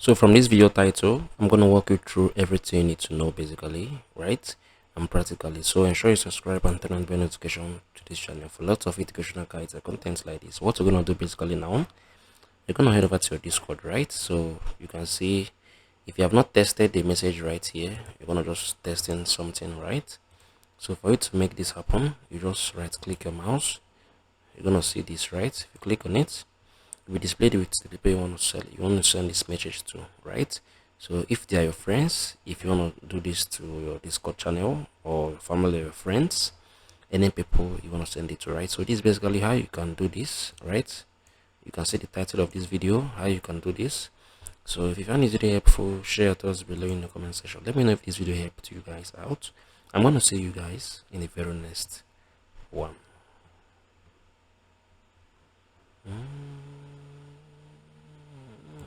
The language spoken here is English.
So from this video title, I'm going to walk you through everything you need to know basically, right? And practically. So ensure you subscribe and turn on bell notification to this channel for lots of educational guides and content like this. What we're going to do basically now, you're going to head over to your Discord, right? So you can see if you have not tested the message right here, you're going to just test in something, right? So for you to make this happen, you just right click your mouse. You're going to see this, right? If you click on it, we displayed with the people you want to send this message to, right? So if they are your friends, if you want to do this to your Discord channel or family or friends, any people you want to send it to, right? So this is basically how you can do this, right? You can see the title of this video, how you can do this. So if you found this video helpful, share your thoughts below in the comment section. Let me know if this video helped you guys out. I'm going to see you guys in the very next one.